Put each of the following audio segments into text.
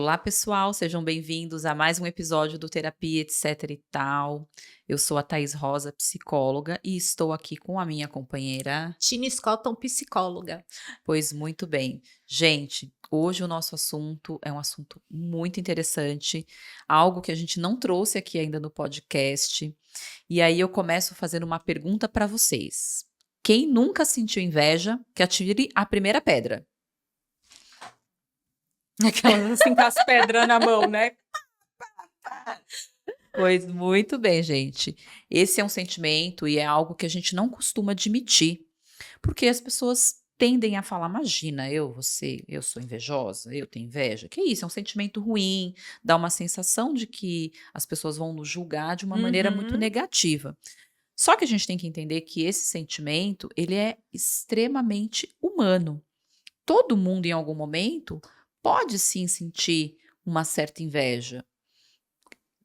Olá, pessoal, sejam bem-vindos a mais um episódio do Terapia, etc e tal. Eu sou a Thaís Rosa, psicóloga, e estou aqui com a minha companheira. Tina Scotton, psicóloga. Pois muito bem. Gente, hoje o nosso assunto é um assunto muito interessante, algo que a gente não trouxe aqui ainda no podcast. E aí eu começo fazendo uma pergunta para vocês. Quem nunca sentiu inveja, que atire a primeira pedra. Aquelas assim com as pedras na mão, né? Pois muito bem, gente. Esse é um sentimento e é algo que a gente não costuma admitir, porque as pessoas tendem a falar: imagina, eu sou invejosa, eu tenho inveja. Que isso? É um sentimento ruim, dá uma sensação de que as pessoas vão nos julgar de uma maneira muito Uhum. negativa. Só que a gente tem que entender que esse sentimento, ele é extremamente humano. Todo mundo, em algum momento, pode sim sentir uma certa inveja.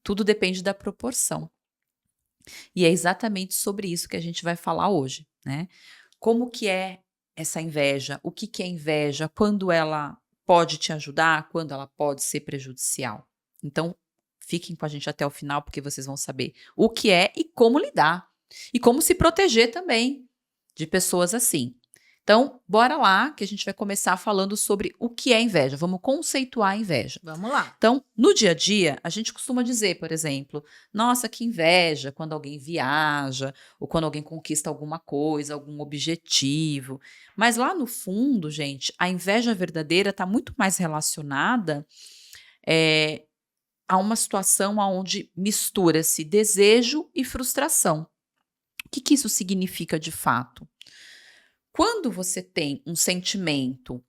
Tudo depende da proporção. E é exatamente sobre isso que a gente vai falar hoje, né? Como que é essa inveja? O que que é inveja? Quando ela pode te ajudar? Quando ela pode ser prejudicial? Então, fiquem com a gente até o final, porque vocês vão saber o que é e como lidar. E como se proteger também de pessoas assim. Então, bora lá, que a gente vai começar falando sobre o que é inveja. Vamos conceituar a inveja. Vamos lá. Então, no dia a dia, a gente costuma dizer, por exemplo, nossa, que inveja quando alguém viaja, ou quando alguém conquista alguma coisa, algum objetivo. Mas lá no fundo, gente, a inveja verdadeira está muito mais relacionada eh, a uma situação onde mistura-se desejo e frustração. O que que isso significa de fato? Quando você tem um sentimento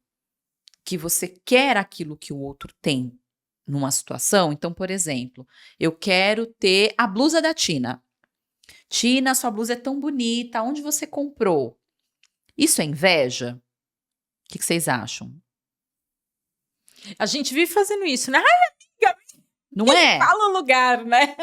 que você quer aquilo que o outro tem numa situação, então, por exemplo, eu quero ter a blusa da Tina. Tina, sua blusa é tão bonita, onde você comprou? Isso é inveja? O que que vocês acham? A gente vive fazendo isso, né? Ai, amiga, Não é? fala o lugar, né?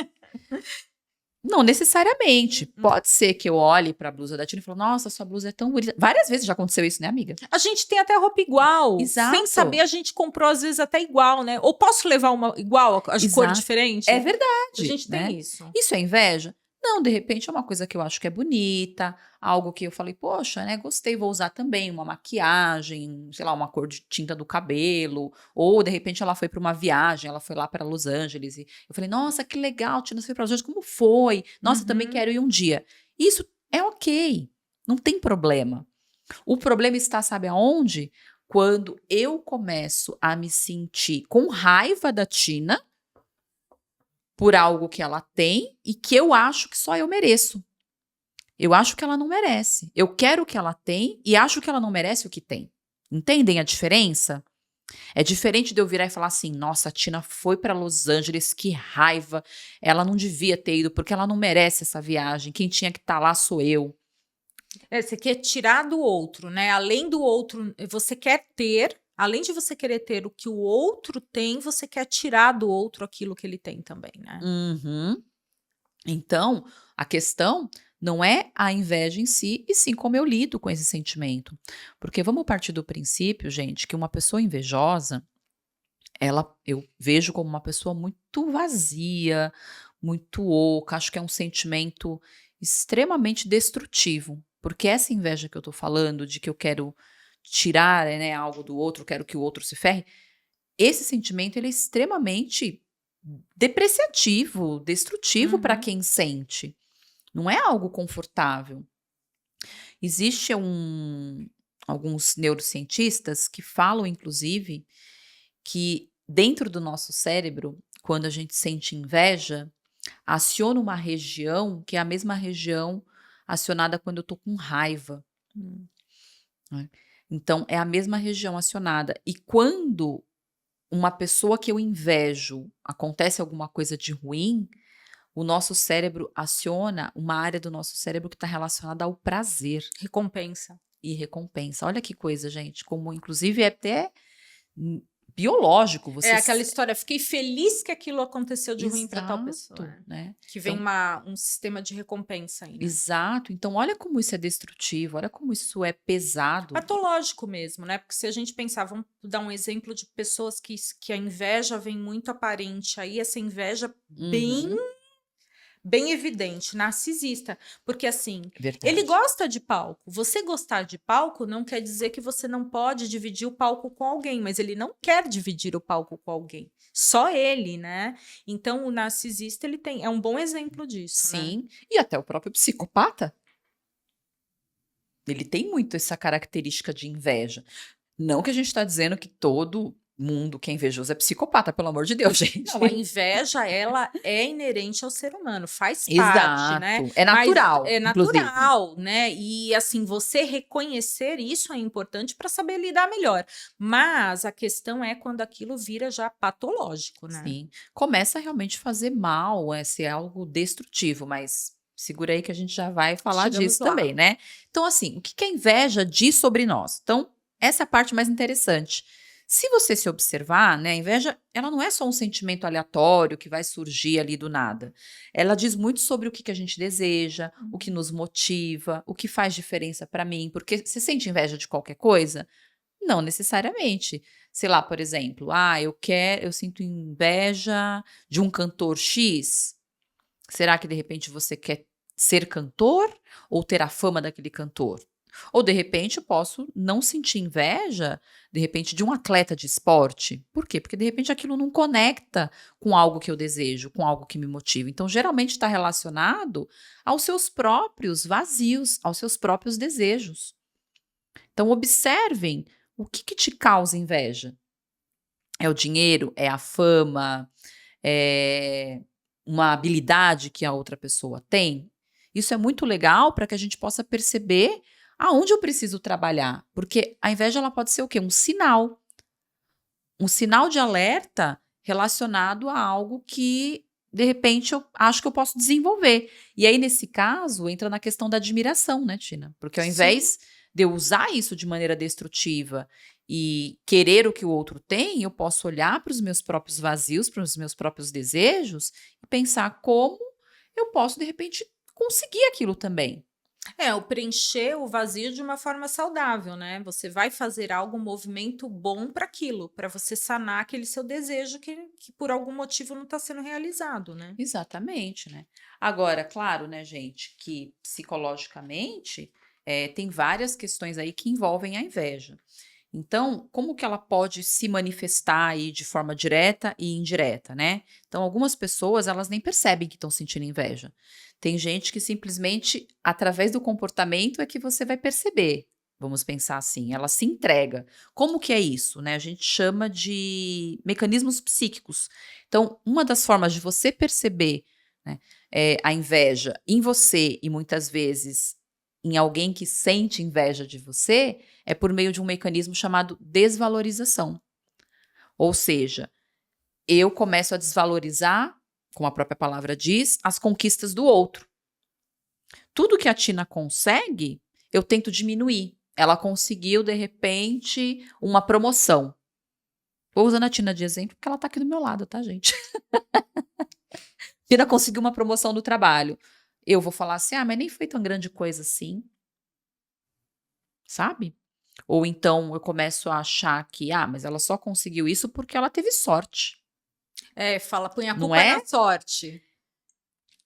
Não necessariamente. Pode ser que eu olhe para a blusa da Tina e fale, nossa, sua blusa é tão bonita. Várias vezes já aconteceu isso, né, amiga? A gente tem até roupa igual. Sem Exato. saber, a gente comprou às vezes até igual, né? Ou posso levar uma igual, as de cor Exato. diferente? É verdade, A gente né? tem isso. Isso é inveja? Não, de repente é uma coisa que eu acho que é bonita, algo que eu falei, poxa, né, gostei, vou usar também, uma maquiagem, sei lá, uma cor de tinta do cabelo, ou de repente ela foi para uma viagem, ela foi lá para Los Angeles e eu falei, nossa, que legal, Tina, você foi para Los Angeles, como foi? Nossa, eu também Uhum. quero ir um dia. Isso é ok, não tem problema. O problema está, sabe aonde? Quando eu começo a me sentir com raiva da Tina por algo que ela tem e que eu acho que só eu mereço. Eu acho que ela não merece. Eu quero o que ela tem e acho que ela não merece o que tem. Entendem a diferença? É diferente de eu virar e falar assim: nossa, a Tina foi para Los Angeles, que raiva. Ela não devia ter ido porque ela não merece essa viagem. Quem tinha que estar lá sou eu. Você quer tirar do outro, né? Além do outro, você quer ter, além de você querer ter o que o outro tem, você quer tirar do outro aquilo que ele tem também, né? Uhum. Então, a questão não é a inveja em si, e sim como eu lido com esse sentimento. Porque vamos partir do princípio, gente, que uma pessoa invejosa, eu vejo como uma pessoa muito vazia, muito oca, acho que é um sentimento extremamente destrutivo. Porque essa inveja que eu tô falando, de que eu quero tirar, né, algo do outro, quero que o outro se ferre, esse sentimento ele é extremamente depreciativo, destrutivo para Uhum. quem sente. Não é algo confortável. Existe alguns neurocientistas que falam, inclusive, que dentro do nosso cérebro, quando a gente sente inveja, aciona uma região que é a mesma região acionada quando eu tô com raiva, Hum. né. Então é a mesma região acionada. E quando uma pessoa que eu invejo, acontece alguma coisa de ruim, o nosso cérebro aciona uma área do nosso cérebro que está relacionada ao prazer Recompensa. e recompensa. Olha que coisa, gente, como inclusive é até biológico, É você aquela história, fiquei feliz que aquilo aconteceu de ruim para tal pessoa. exato, né? Que vem Então, um sistema de recompensa aí, né? exato. Então, olha como isso é destrutivo, olha como isso é pesado. Patológico mesmo, né? Porque se a gente pensar, vamos dar um exemplo de pessoas que a inveja vem muito aparente aí, essa inveja bem Uhum, bem evidente, narcisista, porque assim, ele verdade. gosta de palco. Você gostar de palco não quer dizer que você não pode dividir o palco com alguém, mas ele não quer dividir o palco com alguém. Só ele, né? Então o narcisista ele tem, é um bom exemplo disso, né? Sim, e até o próprio psicopata, ele tem muito essa característica de inveja. Não que a gente está dizendo que todo mundo que é invejoso é psicopata, pelo amor de Deus, gente. Não, a inveja, ela é inerente ao ser humano, faz parte, né? Exato, é Mas natural, é inclusive. natural, né? E assim, você reconhecer isso é importante para saber lidar melhor. Mas a questão é quando aquilo vira já patológico, né? Sim, começa a realmente fazer mal, é ser algo destrutivo, mas segura aí que a gente já vai falar Chegamos disso lá. também, né? Então, assim, o que que a inveja diz sobre nós? Então, essa é a parte mais interessante. Se você se observar, né, a inveja, ela não é só um sentimento aleatório que vai surgir ali do nada. Ela diz muito sobre o que que a gente deseja, o que nos motiva, o que faz diferença para mim, porque você sente inveja de qualquer coisa? Não necessariamente. Sei lá, por exemplo, eu sinto inveja de um cantor X. Será que de repente você quer ser cantor ou ter a fama daquele cantor? Ou de repente eu posso não sentir inveja, de repente, de um atleta de esporte. Por quê? Porque de repente aquilo não conecta com algo que eu desejo, com algo que me motiva. Então, geralmente está relacionado aos seus próprios vazios, aos seus próprios desejos. Então, observem o que, que te causa inveja. É o dinheiro? É a fama? É uma habilidade que a outra pessoa tem? Isso é muito legal para que a gente possa perceber aonde eu preciso trabalhar. Porque a inveja ela pode ser o quê? Um sinal. Um sinal de alerta relacionado a algo que, de repente, eu acho que eu posso desenvolver. E aí, nesse caso, entra na questão da admiração, né, Tina? Porque ao Sim. invés de eu usar isso de maneira destrutiva e querer o que o outro tem, eu posso olhar para os meus próprios vazios, para os meus próprios desejos e pensar como eu posso, de repente, conseguir aquilo também. É, o preencher o vazio de uma forma saudável, né? Você vai fazer algo, um movimento bom para aquilo, para você sanar aquele seu desejo que por algum motivo não está sendo realizado, né? Exatamente, né. Agora, claro, né, gente, que psicologicamente, tem várias questões aí que envolvem a inveja. Então, como que ela pode se manifestar aí de forma direta e indireta, né? Então, algumas pessoas, elas nem percebem que estão sentindo inveja. Tem gente que simplesmente, através do comportamento, é que você vai perceber. Vamos pensar assim, ela se entrega. Como que é isso, né? A gente chama de mecanismos psíquicos. Então, uma das formas de você perceber, né, a inveja em você e muitas vezes em alguém que sente inveja de você é por meio de um mecanismo chamado desvalorização. Ou seja, eu começo a desvalorizar, como a própria palavra diz, as conquistas do outro. Tudo que a Tina consegue, eu tento diminuir. Ela conseguiu, de repente, uma promoção. Vou usando a Tina de exemplo, porque ela tá aqui do meu lado, tá, gente? Tina conseguiu uma promoção do trabalho. Eu vou falar assim: mas nem foi tão grande coisa assim, sabe? Ou então eu começo a achar que, mas ela só conseguiu isso porque ela teve sorte, É, fala, põe a não culpa na é? sorte.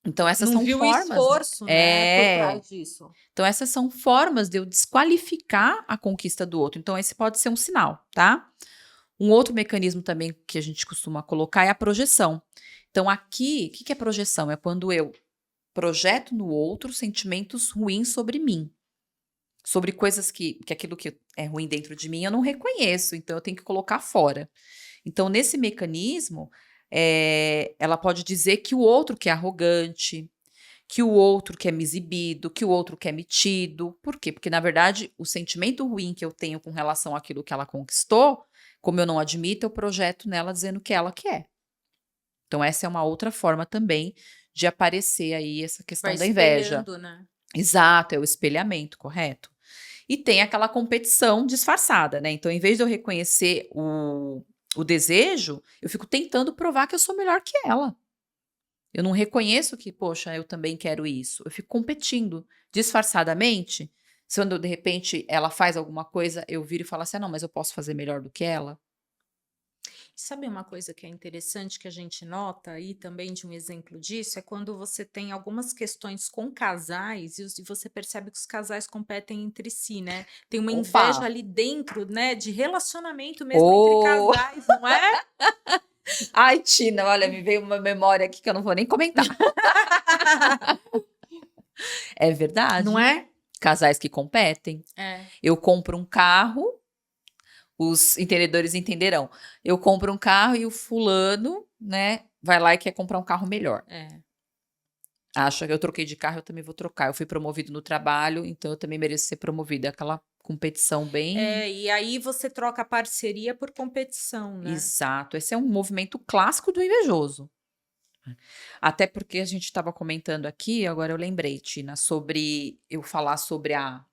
Então essas Não são viu o formas, né? esforço, né, por trás disso. Então essas são formas de eu desqualificar a conquista do outro. Então esse pode ser um sinal, tá? Um outro mecanismo também que a gente costuma colocar é a projeção. Então aqui, o que que é projeção? É quando eu projeto no outro sentimentos ruins sobre mim. Sobre coisas que aquilo que é ruim dentro de mim eu não reconheço, então eu tenho que colocar fora. Então, nesse mecanismo, ela pode dizer que o outro que é arrogante, que o outro que é me exibido, que o outro que é metido. Por quê? Porque, na verdade, o sentimento ruim que eu tenho com relação àquilo que ela conquistou, como eu não admito, eu projeto nela dizendo que ela quer. Então, essa é uma outra forma também de aparecer aí essa Vai questão da inveja. espelhando, né? Exato, é o espelhamento, correto? E tem aquela competição disfarçada, né? Então, em vez de eu reconhecer o desejo, eu fico tentando provar que eu sou melhor que ela. Eu não reconheço que, poxa, eu também quero isso. Eu fico competindo disfarçadamente. Se quando de repente ela faz alguma coisa, eu viro e falo assim: "Ah, não, mas eu posso fazer melhor do que ela". Sabe uma coisa que é interessante que a gente nota aí também de um exemplo disso? É quando você tem algumas questões com casais e você percebe que os casais competem entre si, né? Tem uma Opa! inveja ali dentro, né? De relacionamento mesmo entre Oh! casais, não é? Ai, Tina, olha, me veio uma memória aqui que eu não vou nem comentar. É Não verdade. é? Casais que competem. É, Eu compro um carro, os entendedores entenderão. Eu compro um carro e o fulano, né, vai lá e quer comprar um carro melhor. é. Acha que eu troquei de carro, eu também vou trocar. Eu fui promovido no trabalho, então eu também mereço ser promovido. É aquela competição bem. É, e aí você troca parceria por competição, né? Exato. Esse é um movimento clássico do invejoso. Até porque a gente estava comentando aqui, agora eu lembrei, Tina, sobre eu falar sobre a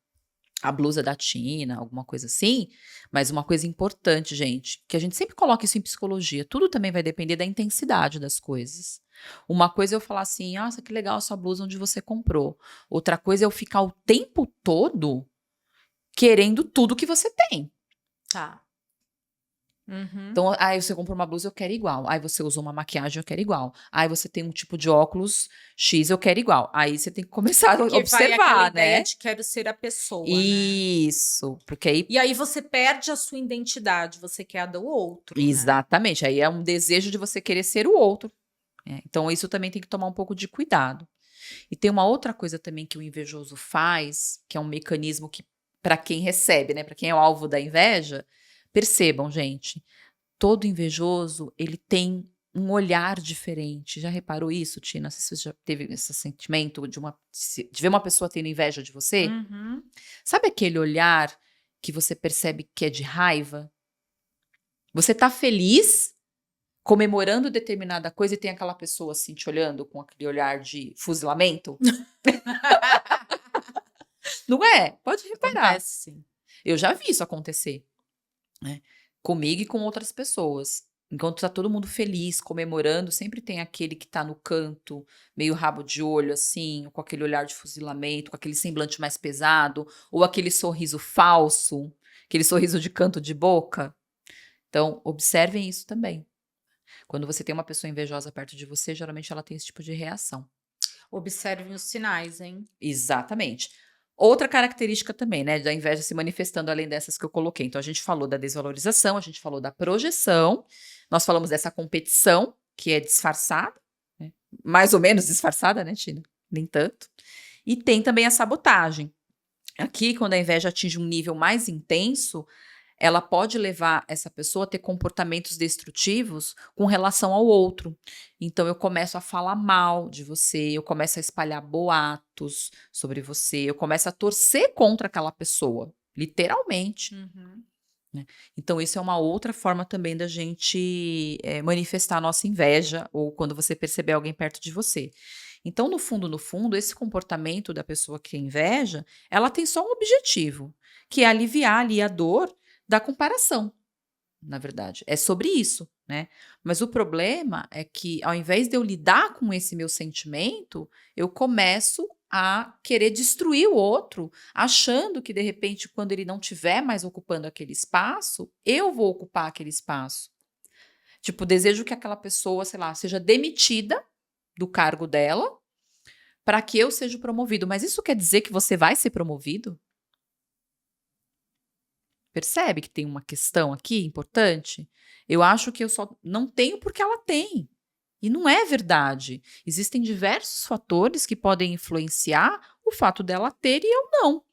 blusa da Tina, alguma coisa assim, mas uma coisa importante, gente, que a gente sempre coloca isso em psicologia, tudo também vai depender da intensidade das coisas. Uma coisa é eu falar assim: "Nossa, que legal essa blusa onde você comprou". Outra coisa é eu ficar o tempo todo querendo tudo que você tem. Tá. Uhum. Então, aí você comprou uma blusa, eu quero igual. Aí você usou uma maquiagem, eu quero igual. Aí você tem um tipo de óculos X, eu quero igual. Aí você tem que começar a Porque vai aquela observar, ideia né? de quero ser a pessoa, né? Isso, porque aí E aí você perde a sua identidade, você quer a do outro, né? exatamente, aí é um desejo de você querer ser o outro, então isso também tem que tomar um pouco de cuidado. E tem uma outra coisa também que o invejoso faz, que é um mecanismo que para quem recebe, né, para quem é o alvo da inveja, percebam gente, todo invejoso ele tem um olhar diferente. Já reparou isso, Tina? Não sei se você já teve esse sentimento de ver uma pessoa tendo inveja de você? Uhum. Sabe aquele olhar que você percebe que é de raiva? Você tá feliz comemorando determinada coisa e tem aquela pessoa assim te olhando com aquele olhar de fuzilamento? Não é? Pode reparar. Acontece sim. Eu já vi isso acontecer, né, comigo e com outras pessoas. Enquanto tá todo mundo feliz, comemorando, sempre tem aquele que tá no canto, meio rabo de olho assim, com aquele olhar de fuzilamento, com aquele semblante mais pesado, ou aquele sorriso falso, aquele sorriso de canto de boca. Então, observem isso também. Quando você tem uma pessoa invejosa perto de você, geralmente ela tem esse tipo de reação. Observem os sinais, hein? Exatamente. Outra característica também, né, da inveja se manifestando além dessas que eu coloquei. Então, a gente falou da desvalorização, a gente falou da projeção, nós falamos dessa competição, que é disfarçada, né? Mais ou menos disfarçada, né, Tina? Nem tanto. E tem também a sabotagem. Aqui, quando a inveja atinge um nível mais intenso, ela pode levar essa pessoa a ter comportamentos destrutivos com relação ao outro. Então eu começo a falar mal de você, eu começo a espalhar boatos sobre você, eu começo a torcer contra aquela pessoa, literalmente, Uhum. né. Então isso é uma outra forma também da gente, manifestar a nossa inveja ou quando você perceber alguém perto de você. Então no fundo, esse comportamento da pessoa que inveja, ela tem só um objetivo, que é aliviar ali a dor da comparação, na verdade. É sobre isso, né. Mas o problema é que ao invés de eu lidar com esse meu sentimento, eu começo a querer destruir o outro, achando que de repente quando ele não estiver mais ocupando aquele espaço, eu vou ocupar aquele espaço. Tipo, desejo que aquela pessoa, sei lá, seja demitida do cargo dela, para que eu seja promovido. Mas isso quer dizer que você vai ser promovido? Percebe que tem uma questão aqui importante? Eu acho que eu só não tenho porque ela tem. E não é verdade. Existem diversos fatores que podem influenciar o fato dela ter e eu não.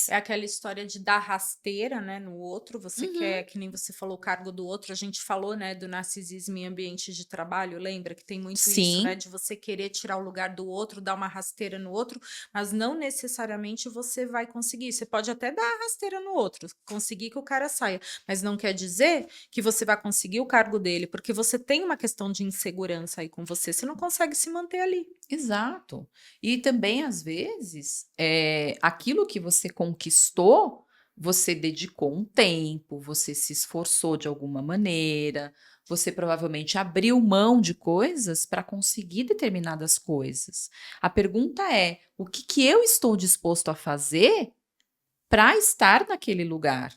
É aquela história de dar rasteira, né, no outro, você Uhum. quer, que nem você falou, o cargo do outro, a gente falou, né, do narcisismo em ambiente de trabalho, lembra que tem muito isso, né, Sim, de você querer tirar o lugar do outro, dar uma rasteira no outro, mas não necessariamente você vai conseguir. Você pode até dar a rasteira no outro, conseguir que o cara saia, mas não quer dizer que você vai conseguir o cargo dele, porque você tem uma questão de insegurança aí com você não consegue se manter ali. exato. E também, às vezes, aquilo que você conquistou você dedicou um tempo, você se esforçou de alguma maneira, você provavelmente abriu mão de coisas para conseguir determinadas coisas. A pergunta é: o que que eu estou disposto a fazer para estar naquele lugar?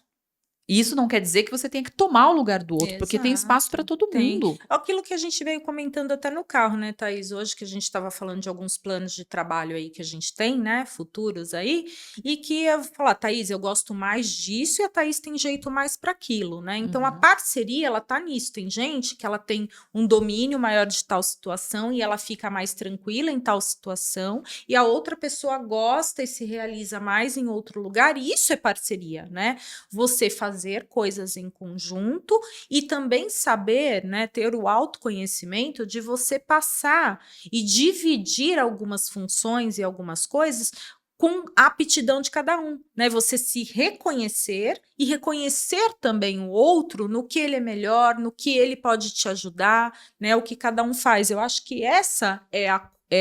E isso não quer dizer que você tenha que tomar o lugar do outro, porque tem espaço para Exato. todo Tem. mundo. Aquilo que a gente veio comentando até no carro, né, Thaís? Hoje que a gente estava falando de alguns planos de trabalho aí que a gente tem, né, futuros aí, e que eu vou falar, Thaís, eu gosto mais disso e a Thaís tem jeito mais para aquilo, né? Então a Uhum. parceria, ela tá nisso. Tem gente que ela tem um domínio maior de tal situação e ela fica mais tranquila em tal situação, e a outra pessoa gosta e se realiza mais em outro lugar, e isso é parceria, né? Você fazer coisas em conjunto e também saber, né, ter o autoconhecimento de você passar e dividir algumas funções e algumas coisas com a aptidão de cada um, né? Você se reconhecer e reconhecer também o outro no que ele é melhor, no que ele pode te ajudar, né? O que cada um faz. Eu acho que essa é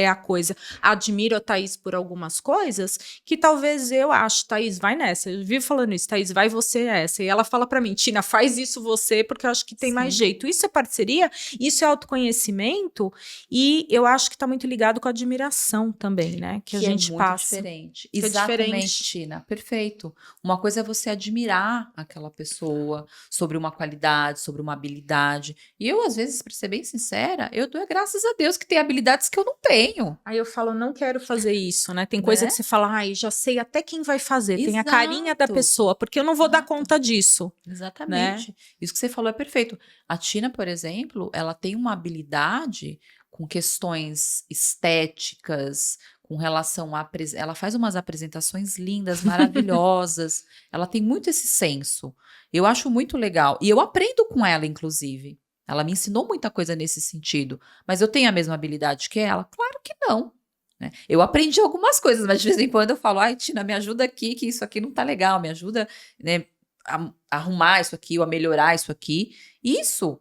a coisa. Admiro a Thaís por algumas coisas que talvez eu acho, Thaís, vai nessa. Eu vivo falando isso, Thaís, vai você essa. E ela fala para mim, Tina, faz isso você, porque eu acho que tem mais Sim. jeito. Isso é parceria, isso é autoconhecimento, e eu acho que está muito ligado com a admiração também, né? Que a Que é gente muito passa. diferente. Que é Exatamente, diferente. Tina. Perfeito. Uma coisa é você admirar aquela pessoa sobre uma qualidade, sobre uma habilidade. E eu, às vezes, para ser bem sincera, eu dou graças a Deus que tem habilidades que eu não tenho, Aí eu falo, não quero fazer isso, né? Tem coisa que né? você fala, ai, já sei até quem vai fazer, tem a carinha da Exato. pessoa, porque eu não vou dar Exato. conta disso, né? Exatamente. Isso que você falou é perfeito. A Tina, por exemplo, ela tem uma habilidade com questões estéticas, com relação a. Ela faz umas apresentações lindas, maravilhosas. Ela tem muito esse senso. Eu acho muito legal. E eu aprendo com ela, inclusive. Ela me ensinou muita coisa nesse sentido. Mas eu tenho a mesma habilidade que ela? Claro que não. Né? Eu aprendi algumas coisas, mas de vez em quando eu falo, ai, Tina, me ajuda aqui, que isso aqui não tá legal, me ajuda, né, a arrumar isso aqui ou a melhorar isso aqui. Isso,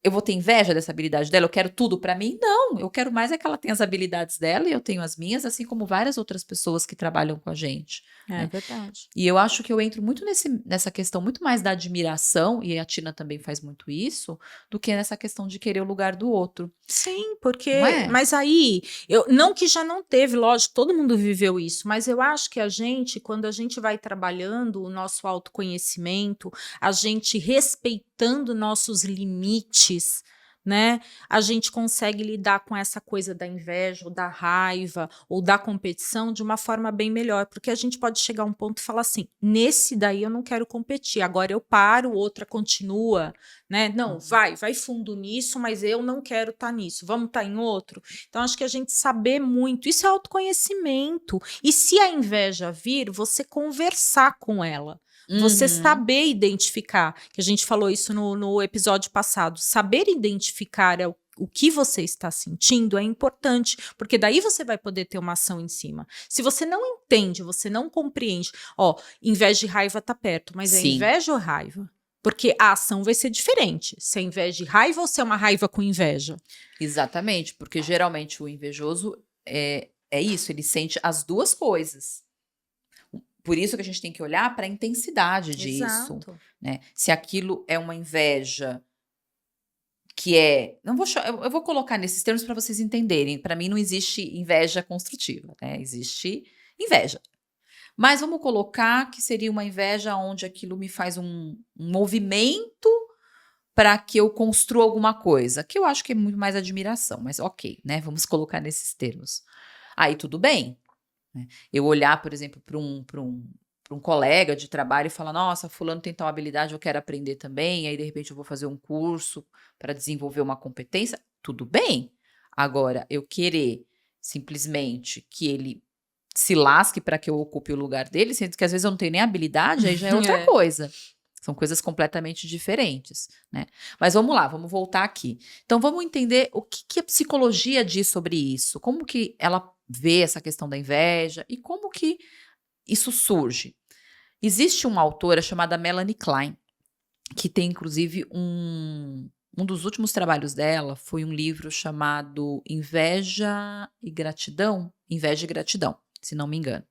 eu vou ter inveja dessa habilidade dela? Eu quero tudo pra mim? Não, eu quero mais é que ela tenha as habilidades dela e eu tenho as minhas, assim como várias outras pessoas que trabalham com a gente, É né? verdade. E eu acho que eu entro muito nessa questão, muito mais da admiração, e a Tina também faz muito isso, do que nessa questão de querer o lugar do outro, Sim, não porque, é? mas aí, eu não que já não teve, lógico, todo mundo viveu isso, mas eu acho que a gente, quando a gente vai trabalhando o nosso autoconhecimento, a gente respeitando nossos limites, né? A gente consegue lidar com essa coisa da inveja, ou da raiva, ou da competição de uma forma bem melhor, porque a gente pode chegar a um ponto e falar assim: nesse daí eu não quero competir, agora eu paro, outra continua, né? Não, Uhum. vai fundo nisso, mas eu não quero estar nisso. Vamos estar em outro. Então acho que a gente saber muito, isso é autoconhecimento. E se a inveja vir, você conversar com ela. Você Uhum. saber identificar, que a gente falou isso no episódio passado, saber identificar o que você está sentindo é importante, porque daí você vai poder ter uma ação em cima. Se você não entende, você não compreende, ó, inveja e raiva tá perto, mas é Sim. inveja ou raiva? Porque a ação vai ser diferente. Se é inveja de raiva ou se é uma raiva com inveja. Exatamente, porque geralmente o invejoso é isso, ele sente as duas coisas. Por isso que a gente tem que olhar para a intensidade disso, Exato. né? Se aquilo é uma inveja que é, não vou, eu vou colocar nesses termos para vocês entenderem. Para mim não existe inveja construtiva, né? Existe inveja. Mas vamos colocar que seria uma inveja onde aquilo me faz um movimento para que eu construa alguma coisa, que eu acho que é muito mais admiração, mas ok, né? Vamos colocar nesses termos. Aí tudo bem, né? Eu olhar, por exemplo, para um colega de trabalho e falar: nossa, fulano tem tal habilidade, eu quero aprender também, aí de repente eu vou fazer um curso para desenvolver uma competência, tudo bem. Agora, eu querer simplesmente que ele se lasque para que eu ocupe o lugar dele, sendo que às vezes eu não tenho nem habilidade, aí já é outra É. coisa. São coisas completamente diferentes, né? Mas vamos lá, vamos voltar aqui. Então vamos entender o que a psicologia diz sobre isso, como que ela vê essa questão da inveja e como que isso surge. Existe uma autora chamada Melanie Klein, que tem inclusive um dos últimos trabalhos dela foi um livro chamado Inveja e Gratidão, se não me engano.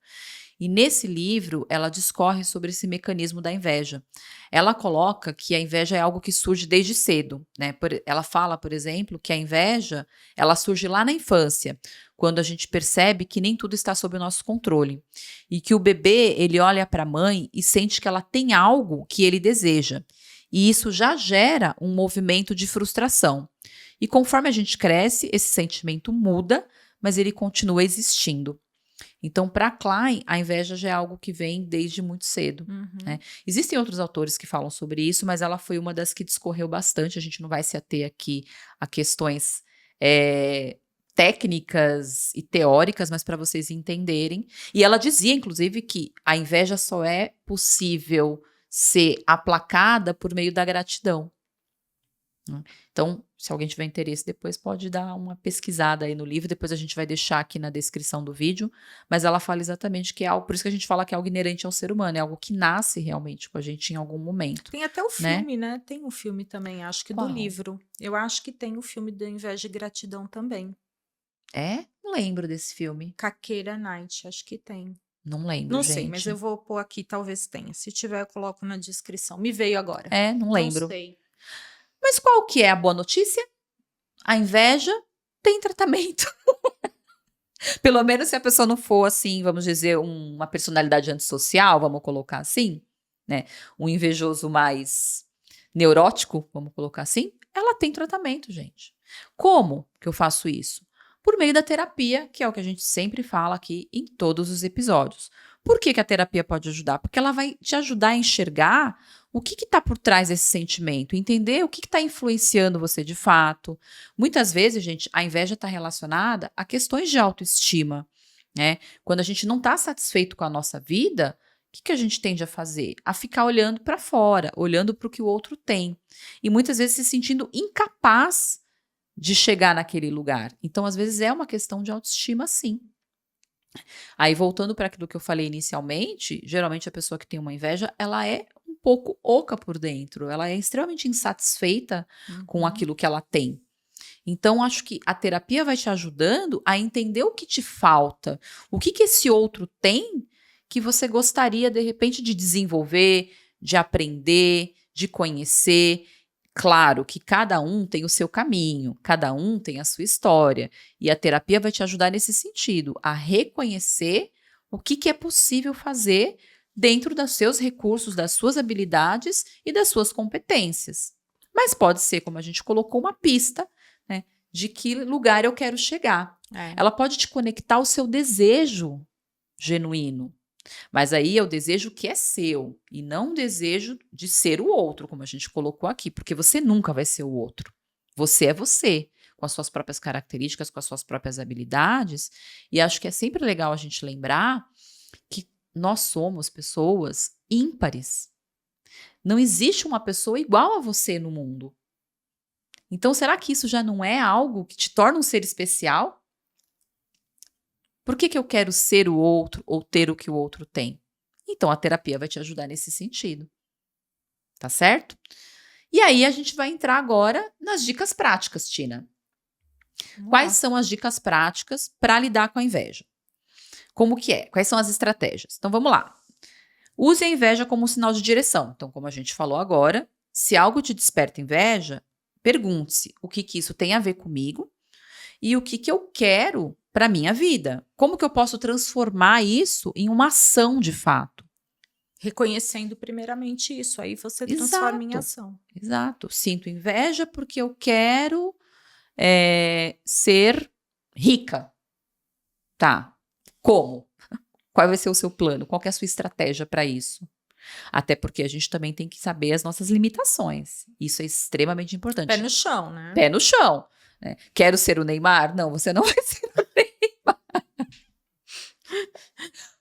E nesse livro, ela discorre sobre esse mecanismo da inveja. Ela coloca que a inveja é algo que surge desde cedo, né? Ela fala, por exemplo, que a inveja, ela surge lá na infância, quando a gente percebe que nem tudo está sob o nosso controle. E que o bebê, ele olha para a mãe e sente que ela tem algo que ele deseja. E isso já gera um movimento de frustração. E conforme a gente cresce, esse sentimento muda, mas ele continua existindo. Então, para Klein, a inveja já é algo que vem desde muito cedo. Né? Existem outros autores que falam sobre isso, mas ela foi uma das que discorreu bastante. A gente não vai se ater aqui a questões técnicas e teóricas, mas para vocês entenderem. E ela dizia, inclusive, que a inveja só é possível ser aplacada por meio da gratidão. Então, se alguém tiver interesse, depois pode dar uma pesquisada aí no livro, depois a gente vai deixar aqui na descrição do vídeo, mas ela fala exatamente que é algo, por isso que a gente fala que é algo inerente ao ser humano, é algo que nasce realmente com a gente em algum momento. Tem até o filme, né? Tem um filme também, acho que Qual? do livro. Eu acho que tem o filme da Inveja e Gratidão também. Não lembro desse filme. Com a Keira Knight, acho que tem. Não lembro, Não gente. sei, mas eu vou pôr aqui, talvez tenha. Se tiver, eu coloco na descrição. Me veio agora. Não lembro. Não sei. Mas qual que é a boa notícia? A inveja tem tratamento. Pelo menos se a pessoa não for, assim, vamos dizer, uma personalidade antissocial, vamos colocar assim, né? Um invejoso mais neurótico, vamos colocar assim, ela tem tratamento, gente. Como que eu faço isso? Por meio da terapia, que é o que a gente sempre fala aqui em todos os episódios. Por que a terapia pode ajudar? Porque ela vai te ajudar a enxergar o que está por trás desse sentimento, entender o que está influenciando você de fato. Muitas vezes, gente, a inveja está relacionada a questões de autoestima, né? Quando a gente não está satisfeito com a nossa vida, o que a gente tende a fazer? A ficar olhando para fora, olhando para o que o outro tem. E muitas vezes se sentindo incapaz de chegar naquele lugar. Então, às vezes, é uma questão de autoestima, sim. Aí, voltando para aquilo que eu falei inicialmente, geralmente a pessoa que tem uma inveja, ela é um pouco oca por dentro, ela é extremamente insatisfeita com aquilo que ela tem. Então, acho que a terapia vai te ajudando a entender o que te falta, o que esse outro tem que você gostaria, de repente, de desenvolver, de aprender, de conhecer. Claro que cada um tem o seu caminho, cada um tem a sua história, e a terapia vai te ajudar nesse sentido, a reconhecer o que é possível fazer dentro dos seus recursos, das suas habilidades e das suas competências. Mas pode ser, como a gente colocou, uma pista, né, de que lugar eu quero chegar. Ela pode te conectar ao seu desejo genuíno. Mas aí é o desejo que é seu e não o desejo de ser o outro, como a gente colocou aqui, porque você nunca vai ser o outro. Você é você, com as suas próprias características, com as suas próprias habilidades. E acho que é sempre legal a gente lembrar que nós somos pessoas ímpares. Não existe uma pessoa igual a você no mundo. Então, será que isso já não é algo que te torna um ser especial? Por que eu quero ser o outro ou ter o que o outro tem? Então, a terapia vai te ajudar nesse sentido. Tá certo? E aí, a gente vai entrar agora nas dicas práticas, Tina. Quais são as dicas práticas para lidar com a inveja? Como que é? Quais são as estratégias? Então, vamos lá. Use a inveja como um sinal de direção. Então, como a gente falou agora, se algo te desperta inveja, pergunte-se o que isso tem a ver comigo e o que eu quero para a minha vida. Como que eu posso transformar isso em uma ação de fato? Reconhecendo primeiramente isso, aí você transforma em ação. Exato. Sinto inveja porque eu quero ser rica. Tá. Como? Qual vai ser o seu plano? Qual que é a sua estratégia para isso? Até porque a gente também tem que saber as nossas limitações. Isso é extremamente importante. Pé no chão, né? Pé no chão. Né? Quero ser o Neymar? Não, você não vai ser o Neymar.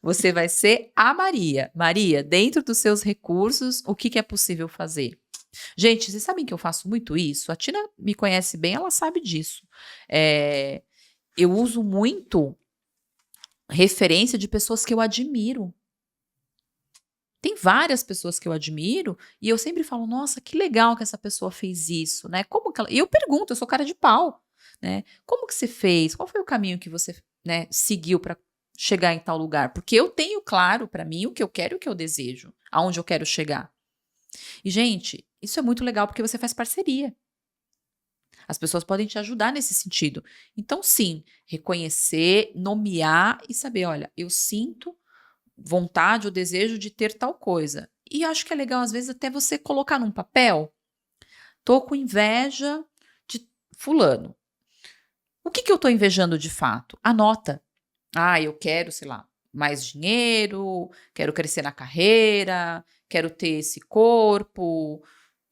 Você vai ser a Maria. Maria, dentro dos seus recursos, o que é possível fazer? Gente, vocês sabem que eu faço muito isso? A Tina me conhece bem, ela sabe disso. Eu uso muito referência de pessoas que eu admiro. Tem várias pessoas que eu admiro e eu sempre falo, nossa, que legal que essa pessoa fez isso, né? Como que ela... E eu pergunto, eu sou cara de pau, né? Como que você fez? Qual foi o caminho que você, né, seguiu para chegar em tal lugar, porque eu tenho claro para mim o que eu quero e o que eu desejo, aonde eu quero chegar. E, gente, isso é muito legal porque você faz parceria. As pessoas podem te ajudar nesse sentido. Então, sim, reconhecer, nomear e saber, olha, eu sinto vontade ou desejo de ter tal coisa. E acho que é legal, às vezes, até você colocar num papel. Tô com inveja de fulano. O que que eu tô invejando de fato? Anota. Ah, eu quero, sei lá, mais dinheiro, quero crescer na carreira, quero ter esse corpo.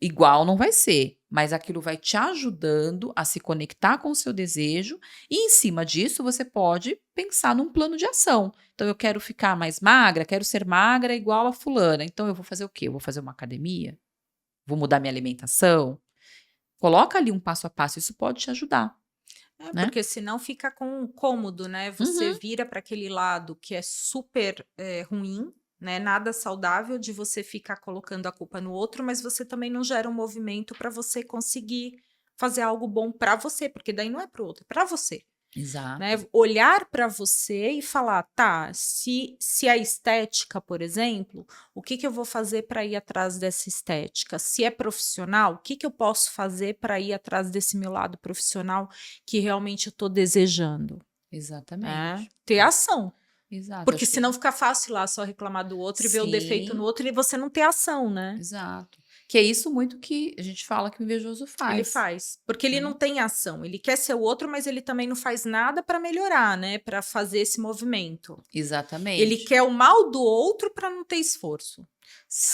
Igual não vai ser, mas aquilo vai te ajudando a se conectar com o seu desejo e em cima disso você pode pensar num plano de ação. Então eu quero ficar mais magra, quero ser magra igual a fulana. Então eu vou fazer o quê? Eu vou fazer uma academia? Vou mudar minha alimentação? Coloca ali um passo a passo, isso pode te ajudar, né? Porque senão fica com cômodo, né? Você Uhum, vira para aquele lado que é super ruim, né? Nada saudável de você ficar colocando a culpa no outro, mas você também não gera um movimento para você conseguir fazer algo bom para você, porque daí não é para o outro, é para você. Né? exato. Olhar para você e falar, tá, se a estética, por exemplo, o que que eu vou fazer para ir atrás dessa estética? Se é profissional, o que que eu posso fazer para ir atrás desse meu lado profissional que realmente eu estou desejando? Né? Exatamente. Ter ação. Exato. Porque Acho que senão fica fácil lá só reclamar do outro e ver o defeito no sim, outro e você não ter ação, né? exato. Que é isso muito que a gente fala que o invejoso Ele faz, faz, porque ele não né? tem ação. Ele quer ser o outro, mas ele também não faz nada para melhorar, né? Para fazer esse movimento. Ele Exatamente. quer o mal do outro para não ter esforço.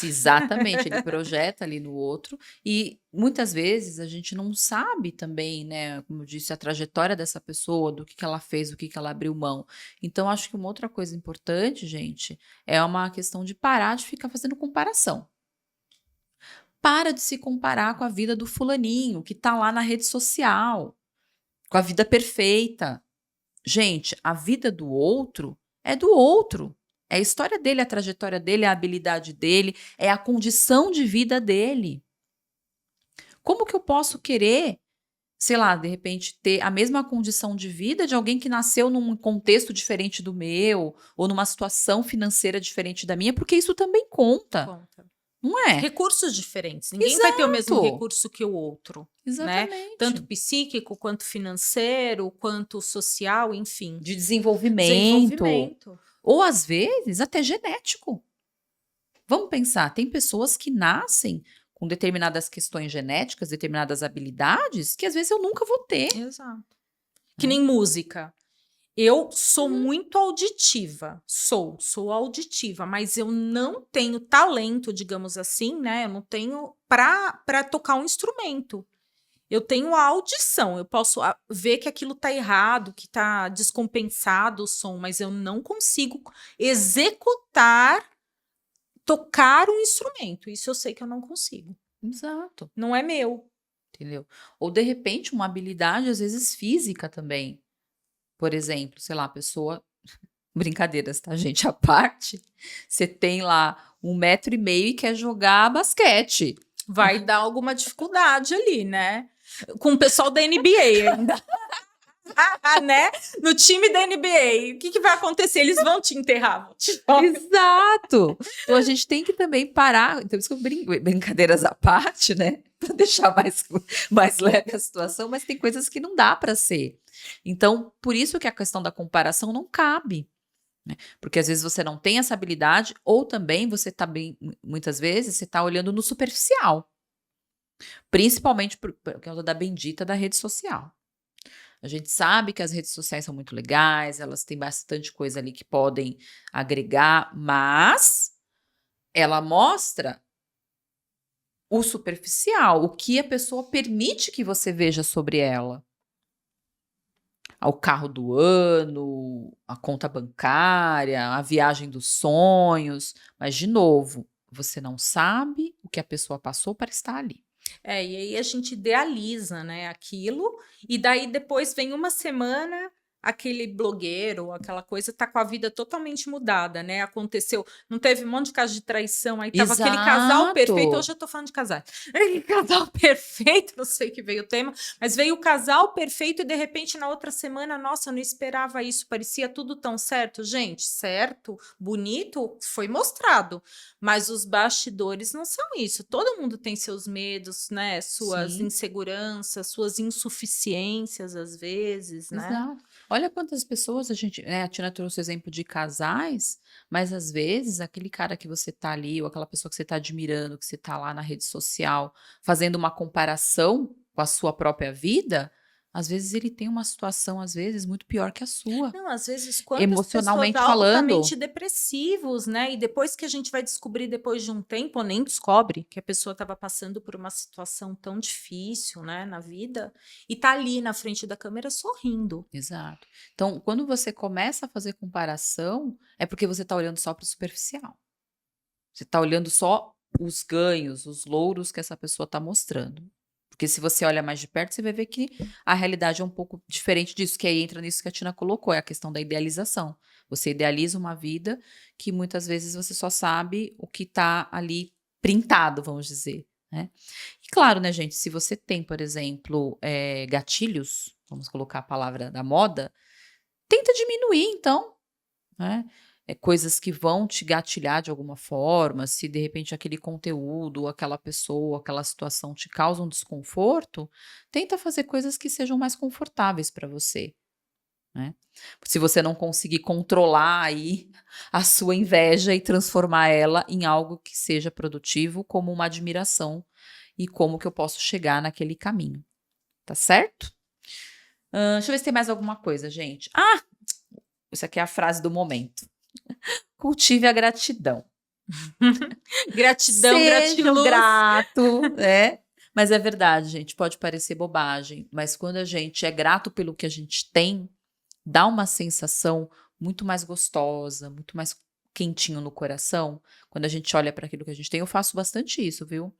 Exatamente, ele projeta ali no outro e muitas vezes a gente não sabe também, né, como eu disse, a trajetória dessa pessoa, do que ela fez, do que ela abriu mão. Então acho que uma outra coisa importante, gente, é uma questão de parar de ficar fazendo comparação. Para de se comparar com a vida do fulaninho que tá lá na rede social, com a vida perfeita. Gente, a vida do outro é do outro. É a história dele, a trajetória dele, a habilidade dele, é a condição de vida dele. Como que eu posso querer, sei lá, de repente, ter a mesma condição de vida de alguém que nasceu num contexto diferente do meu, ou numa situação financeira diferente da minha, porque isso também conta, Conta. não é? Recursos diferentes. Ninguém vai ter o mesmo Exato, recurso que o outro, né? Tanto exatamente. psíquico, quanto financeiro, quanto social, enfim. De desenvolvimento, Desenvolvimento. ou às vezes até genético. Vamos pensar, tem pessoas que nascem com determinadas questões genéticas, determinadas habilidades, que às vezes eu nunca vou ter, Exato. Que né. nem música. Eu sou Uhum. muito auditiva, sou auditiva, mas eu não tenho talento, digamos assim, né? Eu não tenho para tocar um instrumento. Eu tenho a audição, eu posso ver que aquilo tá errado, que tá descompensado o som, mas eu não consigo executar, tocar um instrumento. Isso eu sei que eu não consigo. Exato, Não é meu. entendeu. Ou de repente uma habilidade, às vezes física também. Por exemplo, sei lá, a pessoa brincadeiras, tá gente, à parte, você tem lá 1,5 m e quer jogar basquete. Vai dar alguma dificuldade ali, né? Com o pessoal da NBA ainda. Né? No time da NBA, o que, que vai acontecer? Eles vão te enterrar. Vão te... Exato! Então a gente tem que também parar, então isso que eu brincadeiras à parte, né, para deixar mais leve a situação, mas tem coisas que não dá para ser. Então, por isso que a questão da comparação não cabe, né, porque às vezes você não tem essa habilidade ou também você tá bem muitas vezes você tá olhando no superficial, principalmente por causa da bendita da rede social. A gente sabe que as redes sociais são muito legais, elas têm bastante coisa ali que podem agregar, mas ela mostra o superficial, o que a pessoa permite que você veja sobre ela. O carro do ano, a conta bancária, a viagem dos sonhos, mas de novo, você não sabe o que a pessoa passou para estar ali. É, e aí a gente idealiza, né, aquilo, e daí depois vem uma semana, aquele blogueiro, aquela coisa, tá com a vida totalmente mudada, né? Aconteceu, não teve um monte de caso de traição, aí tava aquele casal perfeito, hoje Exato. eu tô falando de casais. Aquele casal perfeito, não sei que veio o tema, mas veio o casal perfeito e de repente na outra semana, nossa, eu não esperava isso, parecia tudo tão certo. Gente, certo, bonito, foi mostrado, mas os bastidores não são isso. Todo mundo tem seus medos, né? Suas Sim, inseguranças, suas insuficiências às vezes, né? exato. Olha quantas pessoas a gente, né, a Tina trouxe o exemplo de casais, mas às vezes aquele cara que você tá ali, ou aquela pessoa que você tá admirando, que você tá lá na rede social, fazendo uma comparação com a sua própria vida, às vezes ele tem uma situação, às vezes, muito pior que a sua, Não, às vezes quantas pessoas emocionalmente altamente falando. depressivos, né? E depois que a gente vai descobrir depois de um tempo, ou nem descobre que a pessoa estava passando por uma situação tão difícil, né, na vida, e tá ali na frente da câmera sorrindo. Exato. Então, quando você começa a fazer comparação, é porque você está olhando só para o superficial. Você está olhando só os ganhos, os louros que essa pessoa está mostrando. Porque se você olha mais de perto, você vai ver que a realidade é um pouco diferente disso, que aí entra nisso que a Tina colocou, é a questão da idealização. Você idealiza uma vida que muitas vezes você só sabe o que está ali printado, vamos dizer, né? E claro, né, gente, se você tem, por exemplo, gatilhos, vamos colocar a palavra da moda, tenta diminuir então, né, coisas que vão te gatilhar de alguma forma, se de repente aquele conteúdo, ou aquela pessoa, aquela situação te causa um desconforto, tenta fazer coisas que sejam mais confortáveis para você, né. Se você não conseguir controlar aí a sua inveja e transformar ela em algo que seja produtivo, como uma admiração e como que eu posso chegar naquele caminho, tá certo? Deixa eu ver se tem mais alguma coisa, gente. Ah, isso aqui é a frase do momento. Cultive a gratidão. Gratidão, Seja um gratiluz. grato, né? Mas é verdade, gente, pode parecer bobagem, mas quando a gente é grato pelo que a gente tem, dá uma sensação muito mais gostosa, muito mais quentinho no coração. Quando a gente olha para aquilo que a gente tem, eu faço bastante isso, viu?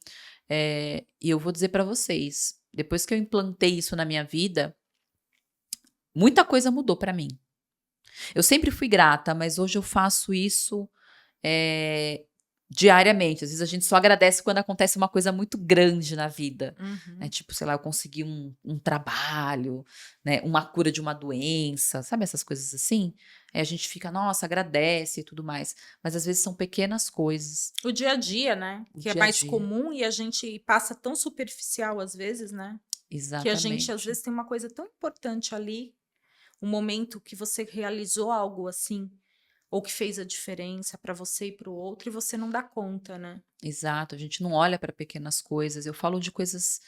E eu vou dizer para vocês, depois que eu implantei isso na minha vida, muita coisa mudou para mim. Eu sempre fui grata, mas hoje eu faço isso eh, diariamente. Às vezes a gente só agradece quando acontece uma coisa muito grande na vida, né, Uhum. tipo, sei lá, eu consegui um trabalho, né, uma cura de uma doença, sabe essas coisas assim? Aí a gente fica: "Nossa, agradece e tudo mais", mas às vezes são pequenas coisas, O dia a dia, né? o Que é dia a mais dia. comum e a gente passa tão superficial às vezes, né? Que a gente às Exatamente, vezes tem uma coisa tão importante ali, um momento que você realizou algo assim, ou que fez a diferença para você e para o outro, e você não dá conta, né? exato, a gente não olha para pequenas coisas. Eu falo de coisas,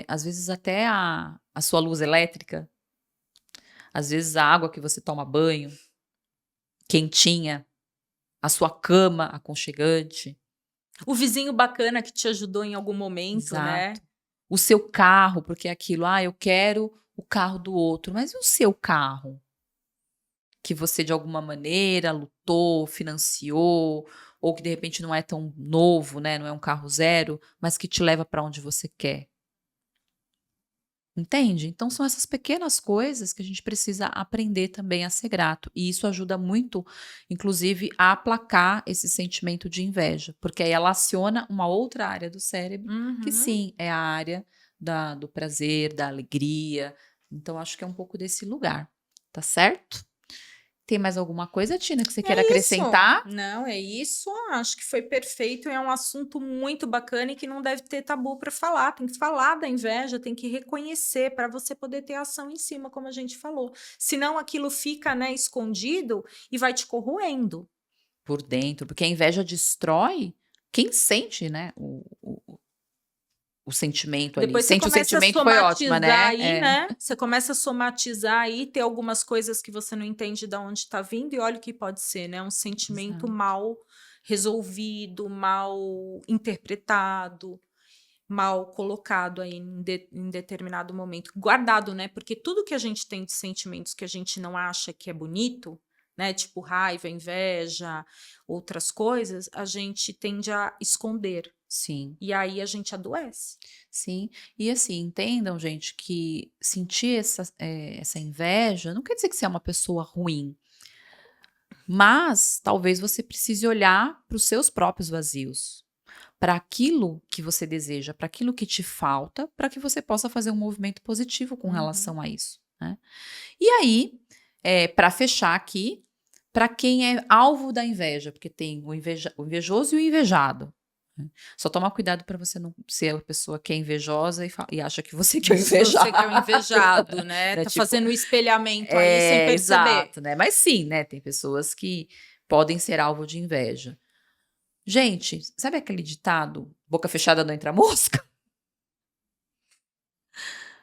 às vezes até a sua luz elétrica, às vezes a água que você toma banho, quentinha, a sua cama aconchegante. O vizinho bacana que te ajudou em algum momento, né? Exato. O seu carro, porque é aquilo: "Ah, eu quero o carro do outro", mas e o seu carro? Que você de alguma maneira lutou, financiou, ou que de repente não é tão novo, né, não é um carro zero, mas que te leva para onde você quer. Entende? Então são essas pequenas coisas que a gente precisa aprender também a ser grato, e isso ajuda muito, inclusive, a aplacar esse sentimento de inveja, porque aí ela aciona uma outra área do cérebro, que Uhum. sim, é a área do prazer, da alegria, então acho que é um pouco desse lugar, tá certo? Tem mais alguma coisa, Tina, que você queira É isso. acrescentar? Não, é isso. Acho que foi perfeito. É um assunto muito bacana e que não deve ter tabu para falar. Tem que falar da inveja, tem que reconhecer para você poder ter ação em cima, como a gente falou. Senão aquilo fica, né, escondido e vai te corroendo. Por dentro, porque a inveja destrói quem sente, né, o sentimento ali. Depois você Sente o começa a sentimento foi ótima, somatizar né? aí, né? Você começa a somatizar aí, ter algumas coisas que você não entende de onde está vindo, e olha o que pode ser, né? Um sentimento Exato. mal resolvido, mal interpretado, mal colocado aí em determinado momento, guardado, né? Porque tudo que a gente tem de sentimentos que a gente não acha que é bonito, né? Tipo raiva, inveja, outras coisas, a gente tende a esconder. Sim, E aí a gente adoece. sim. E assim, entendam, gente, que sentir essa inveja não quer dizer que você é uma pessoa ruim. Mas talvez você precise olhar para os seus próprios vazios, para aquilo que você deseja, para aquilo que te falta, para que você possa fazer um movimento positivo com Uhum. relação a isso, né? E aí, para fechar aqui, para quem é alvo da inveja, porque tem o invejoso e o invejado, né? Só toma cuidado para você não ser a pessoa que é invejosa e acha que você que é o Você que é o invejado, invejado, né? né? Tá Tipo, fazendo o espelhamento aí sem perceber. exato, né? Mas sim, né? Tem pessoas que podem ser alvo de inveja. Gente, sabe aquele ditado, boca fechada não entra mosca?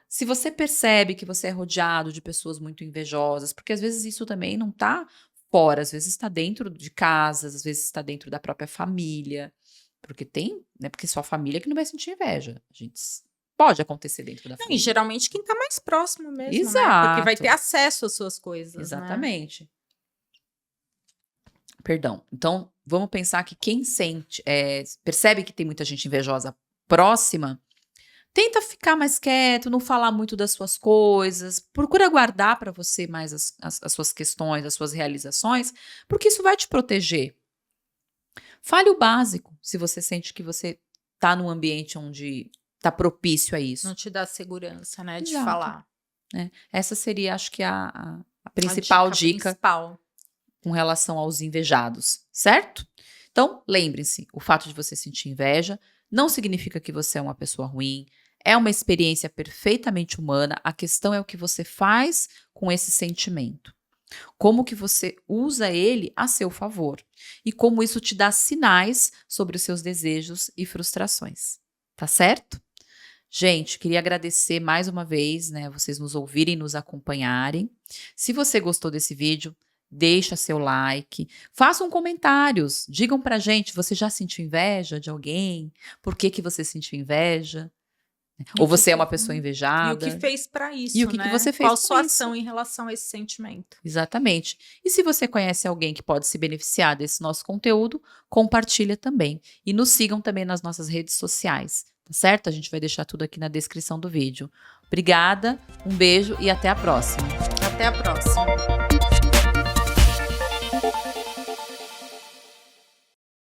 Se você percebe que você é rodeado de pessoas muito invejosas, porque às vezes isso também não tá fora, às vezes está dentro de casas, às vezes está dentro da própria família, porque tem, né? Porque sua família que não vai sentir inveja. A gente pode acontecer dentro da Não, e família. geralmente quem tá mais próximo mesmo, né? Porque vai ter Exato, acesso às suas coisas, né? exatamente. Perdão. Então, vamos pensar que quem percebe que tem muita gente invejosa próxima, tenta ficar mais quieto, não falar muito das suas coisas, procura guardar para você mais as suas questões, as suas realizações, porque isso vai te proteger. Fale o básico, se você sente que você está num ambiente onde está propício a Não isso. te dá segurança, né, de Exato. falar. Né? Essa seria, acho que, a A principal dica principal. com relação aos invejados, certo? Então, lembre-se, o fato de você sentir inveja não significa que você é uma pessoa ruim, é uma experiência perfeitamente humana, a questão é o que você faz com esse sentimento. Como que você usa ele a seu favor e como isso te dá sinais sobre os seus desejos e frustrações. Tá certo? Gente, queria agradecer mais uma vez, né, vocês nos ouvirem, nos acompanharem. Se você gostou desse vídeo, deixa seu like, façam comentários, digam pra gente, você já sentiu inveja de alguém? Por que que você sentiu inveja? E Ou o que você é uma fe- pessoa E o que invejada? fez para E isso, o que né? você fez Qual com sua isso? ação em relação a esse sentimento? Exatamente. E se você conhece alguém que pode se beneficiar desse nosso conteúdo, compartilha também. E nos sigam também nas nossas redes sociais, tá certo? A gente vai deixar tudo aqui na descrição do vídeo. Obrigada, um beijo e até a próxima. Até a próxima.